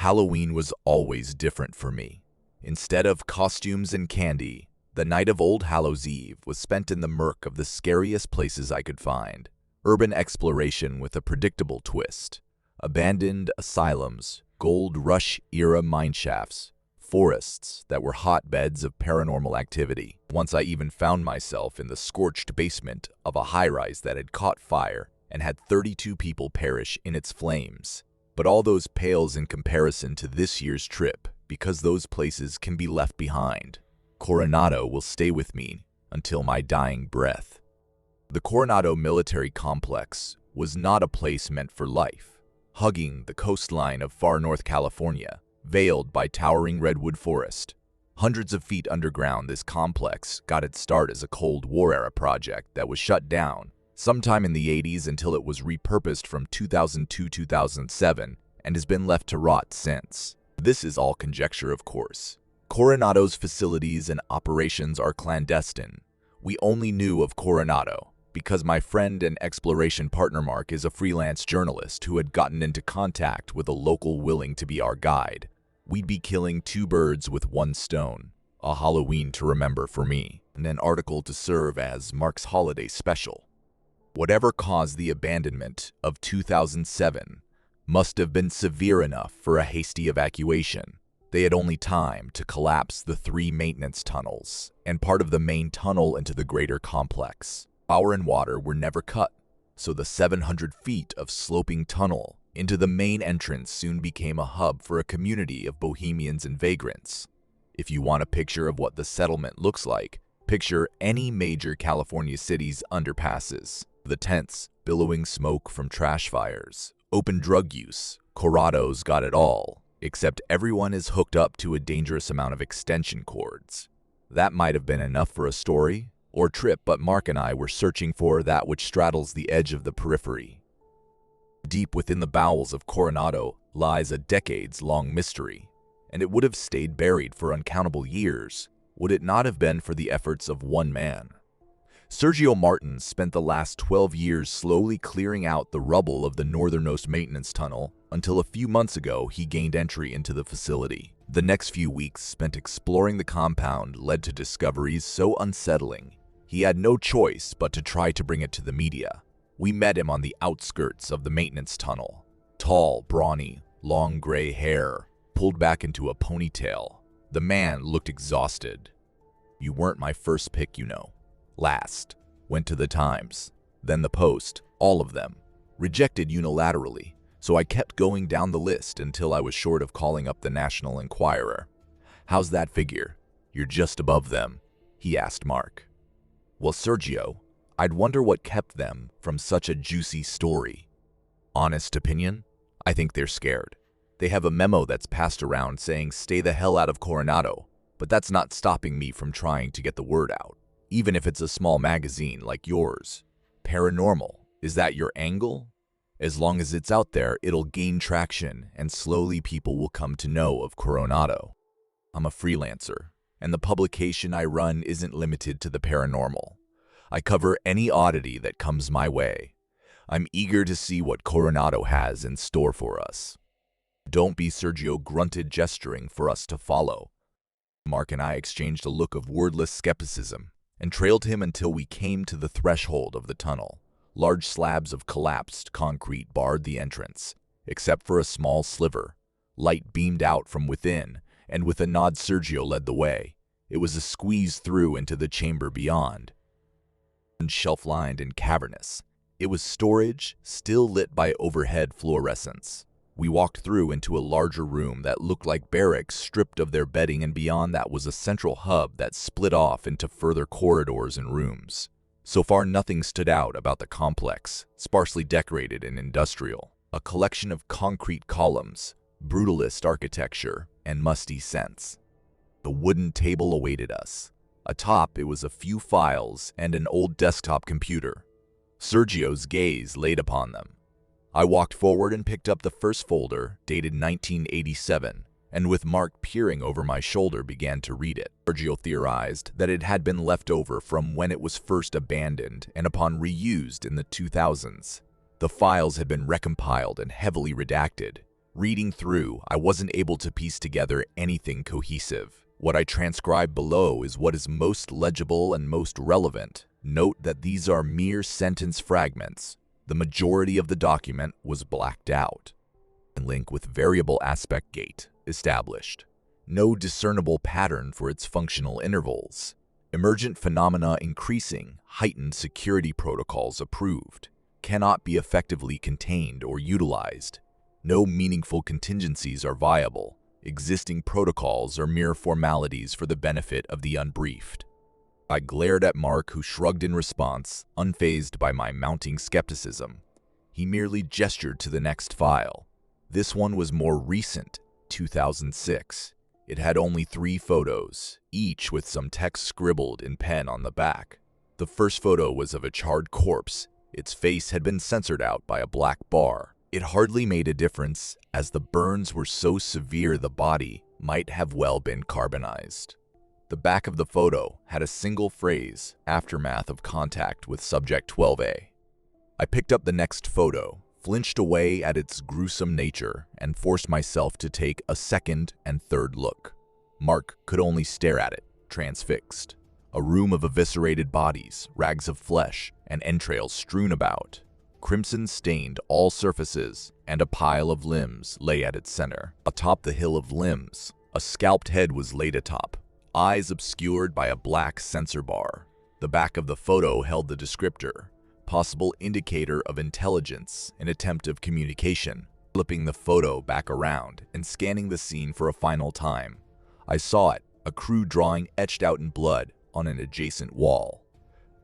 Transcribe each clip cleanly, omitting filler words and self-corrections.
Halloween was always different for me. Instead of costumes and candy, the night of Old Hallows Eve was spent in the murk of the scariest places I could find. Urban exploration with a predictable twist. Abandoned asylums, gold rush-era mineshafts, forests that were hotbeds of paranormal activity. Once I even found myself in the scorched basement of a high-rise that had caught fire and had 32 people perish in its flames. But all those pales in comparison to this year's trip, because those places can be left behind. Coronado will stay with me until my dying breath. The Coronado Military Complex was not a place meant for life. Hugging the coastline of far North California, veiled by towering redwood forest. Hundreds of feet underground, this complex got its start as a Cold War-era project that was shut down sometime in the 80s until it was repurposed from 2002-2007 and has been left to rot since. This is all conjecture, of course. Coronado's facilities and operations are clandestine. We only knew of Coronado because my friend and exploration partner Mark is a freelance journalist who had gotten into contact with a local willing to be our guide. We'd be killing two birds with one stone, a Halloween to remember for me, and an article to serve as Mark's holiday special. Whatever caused the abandonment of 2007 must have been severe enough for a hasty evacuation. They had only time to collapse the 3 maintenance tunnels and part of the main tunnel into the greater complex. Power and water were never cut, so the 700 feet of sloping tunnel into the main entrance soon became a hub for a community of bohemians and vagrants. If you want a picture of what the settlement looks like, picture any major California city's underpasses. The tents, billowing smoke from trash fires, open drug use. Coronado's got it all, except everyone is hooked up to a dangerous amount of extension cords. That might have been enough for a story or trip, but Mark and I were searching for that which straddles the edge of the periphery. Deep within the bowels of Coronado lies a decades-long mystery, and it would have stayed buried for uncountable years, would it not have been for the efforts of one man. Sergio Martin spent the last 12 years slowly clearing out the rubble of the northernmost maintenance tunnel until a few months ago he gained entry into the facility. The next few weeks spent exploring the compound led to discoveries so unsettling he had no choice but to try to bring it to the media. We met him on the outskirts of the maintenance tunnel. Tall, brawny, long gray hair, pulled back into a ponytail. The man looked exhausted. "You weren't my first pick, you know." Last. Went to the Times. Then the Post. All of them. Rejected unilaterally, so I kept going down the list until I was short of calling up the National Enquirer. "How's that figure? You're just above them," he asked Mark. "Well, Sergio, I'd wonder what kept them from such a juicy story. Honest opinion? I think they're scared. They have a memo that's passed around saying stay the hell out of Coronado, but that's not stopping me from trying to get the word out. Even if it's a small magazine like yours. Paranormal, is that your angle? As long as it's out there, it'll gain traction and slowly people will come to know of Coronado. I'm a freelancer, and the publication I run isn't limited to the paranormal. I cover any oddity that comes my way. I'm eager to see what Coronado has in store for us." "Don't be," Sergio grunted, gesturing for us to follow. Mark and I exchanged a look of wordless skepticism and trailed him until we came to the threshold of the tunnel. Large slabs of collapsed concrete barred the entrance, except for a small sliver. Light beamed out from within, and with a nod Sergio led the way. It was a squeeze through into the chamber beyond. Shelf-lined and cavernous, it was storage, still lit by overhead fluorescence. We walked through into a larger room that looked like barracks stripped of their bedding, and beyond that was a central hub that split off into further corridors and rooms. So far, nothing stood out about the complex, sparsely decorated and industrial. A collection of concrete columns, brutalist architecture, and musty scents. The wooden table awaited us. Atop, it was a few files and an old desktop computer. Sergio's gaze laid upon them. I walked forward and picked up the first folder, dated 1987, and with Mark peering over my shoulder began to read it. Sergio theorized that it had been left over from when it was first abandoned and upon reused in the 2000s. The files had been recompiled and heavily redacted, Reading through, I wasn't able to piece together anything cohesive. What I transcribe below is what is most legible and most relevant. Note that these are mere sentence fragments. The majority of the document was blacked out. Link with variable aspect gate established. No discernible pattern for its functional intervals. Emergent phenomena increasing, heightened security protocols approved. Cannot be effectively contained or utilized. No meaningful contingencies are viable. Existing protocols are mere formalities for the benefit of the unbriefed. I glared at Mark, who shrugged in response, unfazed by my mounting skepticism. He merely gestured to the next file. This one was more recent, 2006. It had only 3 photos, each with some text scribbled in pen on the back. The first photo was of a charred corpse. Its face had been censored out by a black bar. It hardly made a difference, as the burns were so severe the body might have well been carbonized. The back of the photo had a single phrase, aftermath of contact with subject 12A. I picked up the next photo, flinched away at its gruesome nature, and forced myself to take a second and third look. Mark could only stare at it, transfixed. A room of eviscerated bodies, rags of flesh, and entrails strewn about. Crimson stained all surfaces, and a pile of limbs lay at its center. Atop the hill of limbs, a scalped head was laid atop, eyes obscured by a black censor bar. The back of the photo held the descriptor, possible indicator of intelligence, an attempt of communication. Flipping the photo back around and scanning the scene for a final time, I saw it, a crude drawing etched out in blood on an adjacent wall.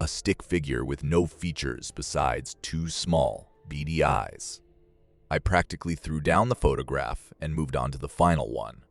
A stick figure with no features besides 2 small, beady eyes. I practically threw down the photograph and moved on to the final one.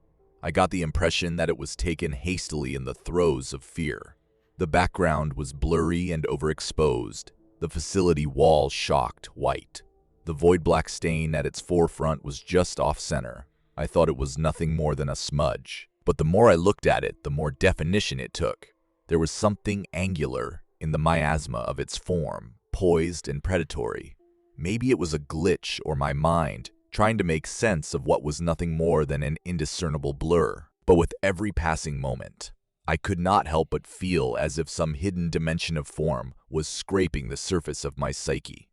I got the impression that it was taken hastily in the throes of fear. The background was blurry and overexposed, the facility wall shocked white. The void black stain at its forefront was just off-center. I thought it was nothing more than a smudge. But the more I looked at it, the more definition it took. There was something angular in the miasma of its form, poised and predatory. Maybe it was a glitch or my mind, trying to make sense of what was nothing more than an indiscernible blur. But with every passing moment, I could not help but feel as if some hidden dimension of form was scraping the surface of my psyche.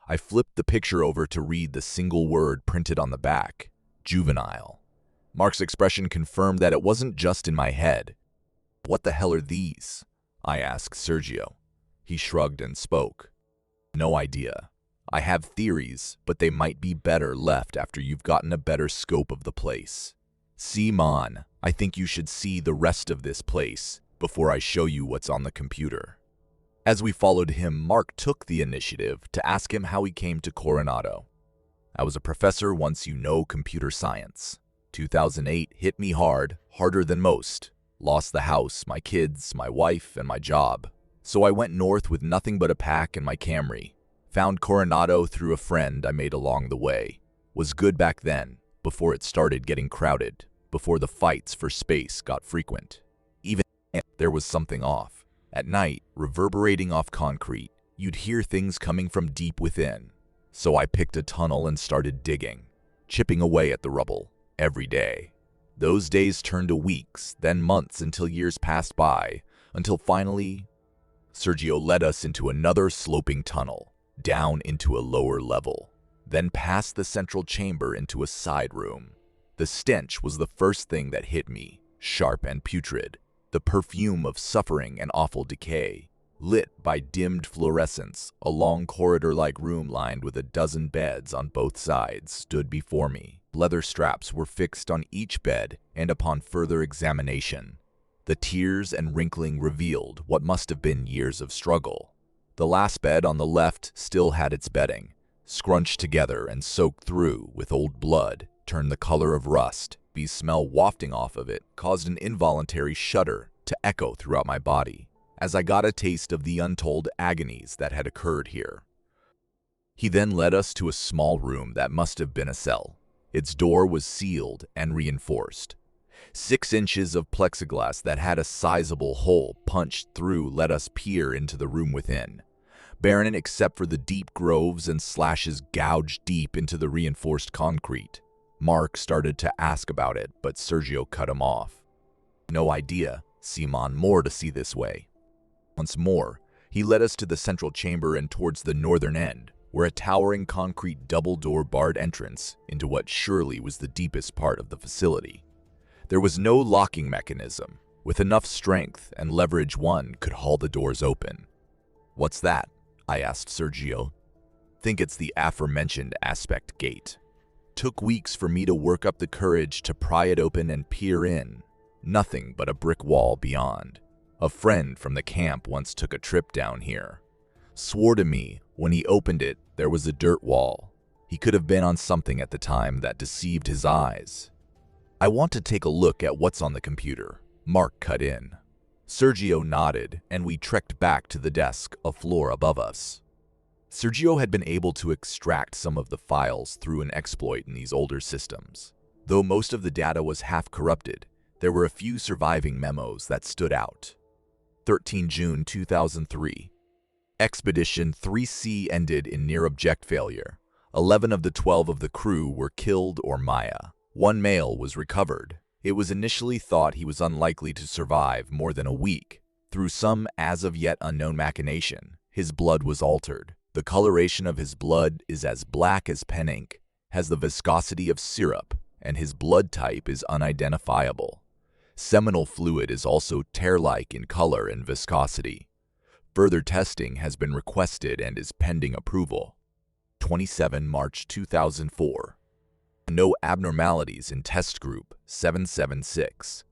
I flipped the picture over to read the single word printed on the back, juvenile. Mark's expression confirmed that it wasn't just in my head. "What the hell are these?" I asked Sergio. He shrugged and spoke. "No idea. I have theories, but they might be better left after you've gotten a better scope of the place. Simon, I think you should see the rest of this place before I show you what's on the computer." As we followed him, Mark took the initiative to ask him how he came to Coronado. "I was a professor once you know computer science. 2008 hit me hard, harder than most. Lost the house, my kids, my wife, and my job. So I went north with nothing but a pack and my Camry. Found Coronado through a friend I made along the way. Was good back then, before it started getting crowded, before the fights for space got frequent. Even then, there was something off. At night, reverberating off concrete, you'd hear things coming from deep within. So I picked a tunnel and started digging, chipping away at the rubble, every day. Those days turned to weeks, then months, until years passed by, until finally, Sergio led us into another sloping tunnel, down into a lower level, then past the central chamber into a side room. The stench was the first thing that hit me, sharp and putrid, the perfume of suffering and awful decay. Lit by dimmed fluorescence, a long corridor-like room lined with a dozen beds on both sides stood before me. Leather straps were fixed on each bed, and upon further examination, the tears and wrinkling revealed what must have been years of struggle. The last bed on the left still had its bedding, scrunched together and soaked through with old blood, turned the color of rust. The smell wafting off of it caused an involuntary shudder to echo throughout my body, as I got a taste of the untold agonies that had occurred here. He then led us to a small room that must have been a cell. Its door was sealed and reinforced. 6 inches of plexiglass that had a sizable hole punched through let us peer into the room within. Barren except for the deep grooves and slashes gouged deep into the reinforced concrete. Mark started to ask about it, but Sergio cut him off. No idea, Simon, more to see this way. Once more, he led us to the central chamber and towards the northern end, where a towering concrete double-door barred entrance into what surely was the deepest part of the facility. There was no locking mechanism. With enough strength and leverage, one could haul the doors open. "What's that?" I asked Sergio. "Think it's the aforementioned aspect gate. Took weeks for me to work up the courage to pry it open and peer in. Nothing but a brick wall beyond. A friend from the camp once took a trip down here. Swore to me when he opened it there was a dirt wall. He could have been on something at the time that deceived his eyes." "I want to take a look at what's on the computer," Mark cut in. Sergio nodded, and we trekked back to the desk a floor above us. Sergio had been able to extract some of the files through an exploit in these older systems. Though most of the data was half corrupted, there were a few surviving memos that stood out. 13 June 2003. Expedition 3C ended in near-object failure. 11 of the 12 of the crew were killed or Maya. One male was recovered. It was initially thought he was unlikely to survive more than a week. Through some as-of-yet unknown machination, his blood was altered. The coloration of his blood is as black as pen ink, has the viscosity of syrup, and his blood type is unidentifiable. Seminal fluid is also tear-like in color and viscosity. Further testing has been requested and is pending approval. 27 March 2004. No abnormalities in test group 776.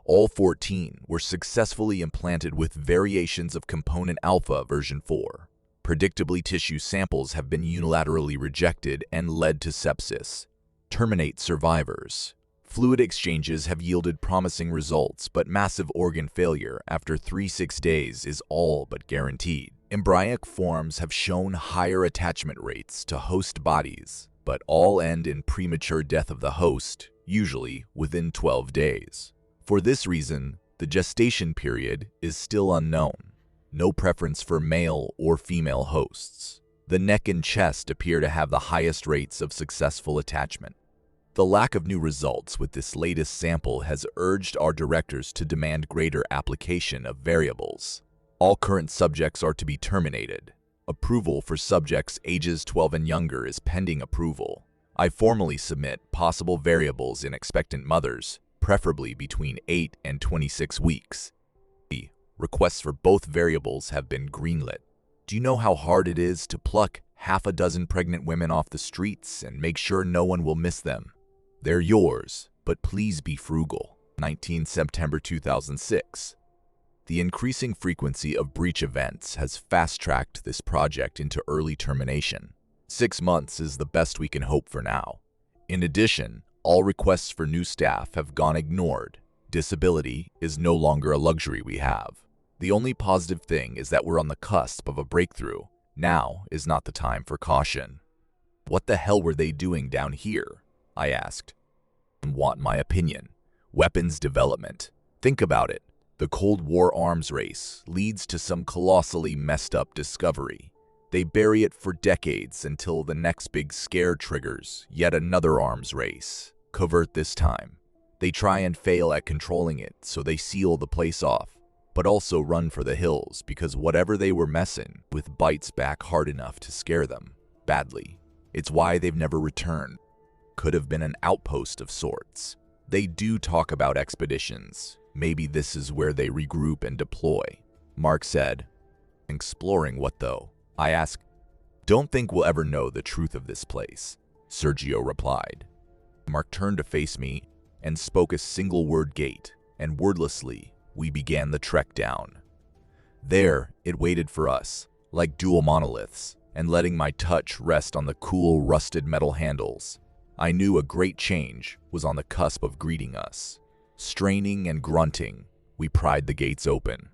All 14 were successfully implanted with variations of component alpha version 4. Predictably, tissue samples have been unilaterally rejected and led to sepsis. Terminate survivors. Fluid exchanges have yielded promising results, but massive organ failure after 3-6 days is all but guaranteed. Embryonic forms have shown higher attachment rates to host bodies, but all end in premature death of the host, usually within 12 days. For this reason, the gestation period is still unknown. No preference for male or female hosts. The neck and chest appear to have the highest rates of successful attachment. The lack of new results with this latest sample has urged our directors to demand greater application of variables. All current subjects are to be terminated. Approval for subjects ages 12 and younger is pending approval. I formally submit possible variables in expectant mothers, preferably between 8 and 26 weeks. Requests for both variables have been greenlit. Do you know how hard it is to pluck half a dozen pregnant women off the streets and make sure no one will miss them? They're yours, but please be frugal. 19 September 2006. The increasing frequency of breach events has fast-tracked this project into early termination. 6 months is the best we can hope for now. In addition, all requests for new staff have gone ignored. Disability is no longer a luxury we have. The only positive thing is that we're on the cusp of a breakthrough. Now is not the time for caution. What the hell were they doing down here? I asked. Want my opinion. Weapons development. Think about it. The Cold War arms race leads to some colossally messed up discovery. They bury it for decades until the next big scare triggers yet another arms race. Covert this time. They try and fail at controlling it, so they seal the place off, but also run for the hills because whatever they were messing with bites back hard enough to scare them badly. It's why they've never returned. Could have been an outpost of sorts. They do talk about expeditions. Maybe this is where they regroup and deploy. Mark said. Exploring what though? I asked. Don't think we'll ever know the truth of this place, Sergio replied. Mark turned to face me and spoke a single word gate, and wordlessly, we began the trek down. There, it waited for us, like dual monoliths, and letting my touch rest on the cool, rusted metal handles. I knew a great change was on the cusp of greeting us. Straining and grunting, we pried the gates open.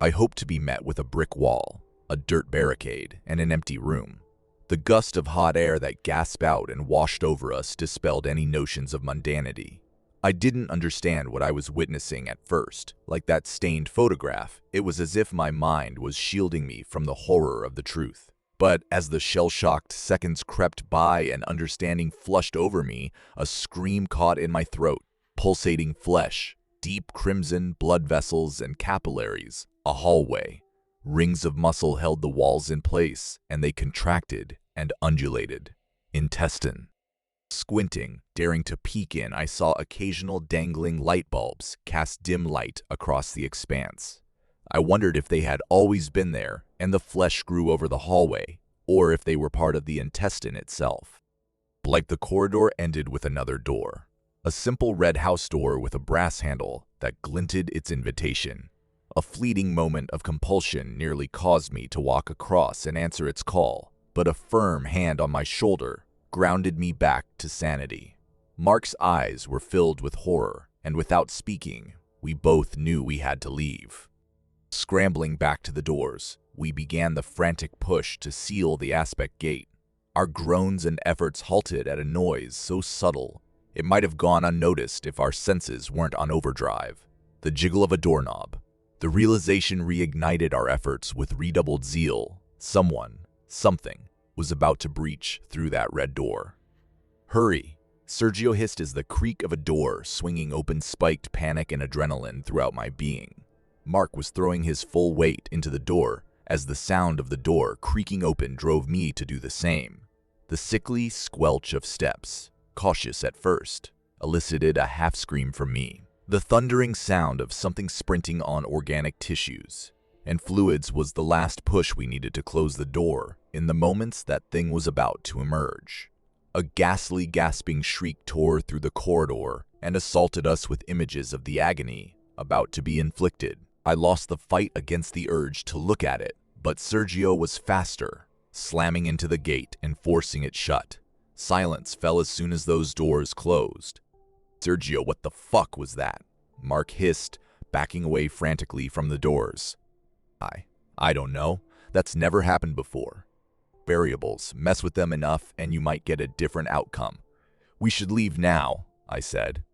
I hoped to be met with a brick wall, a dirt barricade, and an empty room. The gust of hot air that gasped out and washed over us dispelled any notions of mundanity. I didn't understand what I was witnessing at first. Like that stained photograph, it was as if my mind was shielding me from the horror of the truth. But as the shell-shocked seconds crept by and understanding flushed over me, a scream caught in my throat. Pulsating flesh, deep crimson blood vessels and capillaries, a hallway. Rings of muscle held the walls in place, and they contracted and undulated. Intestine. Squinting, daring to peek in, I saw occasional dangling light bulbs cast dim light across the expanse. I wondered if they had always been there and the flesh grew over the hallway, or if they were part of the intestine itself. Like the corridor ended with another door. A simple red house door with a brass handle that glinted its invitation. A fleeting moment of compulsion nearly caused me to walk across and answer its call, but a firm hand on my shoulder grounded me back to sanity. Mark's eyes were filled with horror, and without speaking, we both knew we had to leave. Scrambling back to the doors, we began the frantic push to seal the aspect gate. Our groans and efforts halted at a noise so subtle it might have gone unnoticed if our senses weren't on overdrive. The jiggle of a doorknob. The realization reignited our efforts with redoubled zeal. Someone, something, was about to breach through that red door. "Hurry!" Sergio hissed as the creak of a door swinging open spiked panic and adrenaline throughout my being. Mark was throwing his full weight into the door as the sound of the door creaking open drove me to do the same. The sickly squelch of steps, cautious at first, elicited a half-scream from me. The thundering sound of something sprinting on organic tissues and fluids was the last push we needed to close the door in the moments that thing was about to emerge. A ghastly, gasping shriek tore through the corridor and assaulted us with images of the agony about to be inflicted. I lost the fight against the urge to look at it, but Sergio was faster, slamming into the gate and forcing it shut. Silence fell as soon as those doors closed. "Sergio, what the fuck was that?" Mark hissed, backing away frantically from the doors. I don't know. That's never happened before. Variables, mess with them enough and you might get a different outcome. "We should leave now," I said.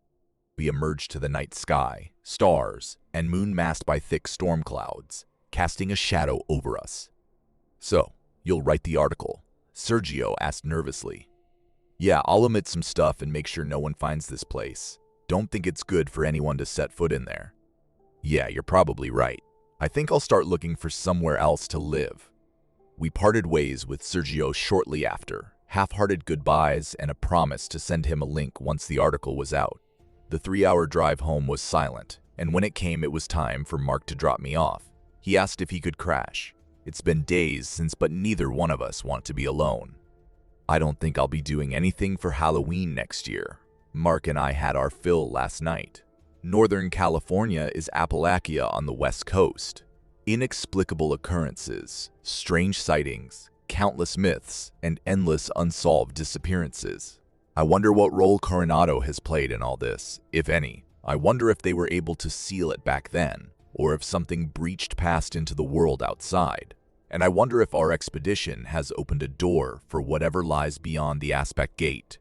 We emerged to the night sky, stars, and moon masked by thick storm clouds, casting a shadow over us. "So, you'll write the article?" Sergio asked nervously. "Yeah, I'll omit some stuff and make sure no one finds this place. Don't think it's good for anyone to set foot in there." "Yeah, you're probably right. I think I'll start looking for somewhere else to live." We parted ways with Sergio shortly after, half-hearted goodbyes and a promise to send him a link once the article was out. The 3-hour drive home was silent, and when it came it was time for Mark to drop me off. He asked if he could crash. It's been days since, but neither one of us want to be alone. "I don't think I'll be doing anything for Halloween next year. Mark and I had our fill last night. Northern California is Appalachia on the West Coast. Inexplicable occurrences, strange sightings, countless myths, and endless unsolved disappearances. I wonder what role Coronado has played in all this, if any. I wonder if they were able to seal it back then, or if something breached past into the world outside. And I wonder if our expedition has opened a door for whatever lies beyond the aspect gate.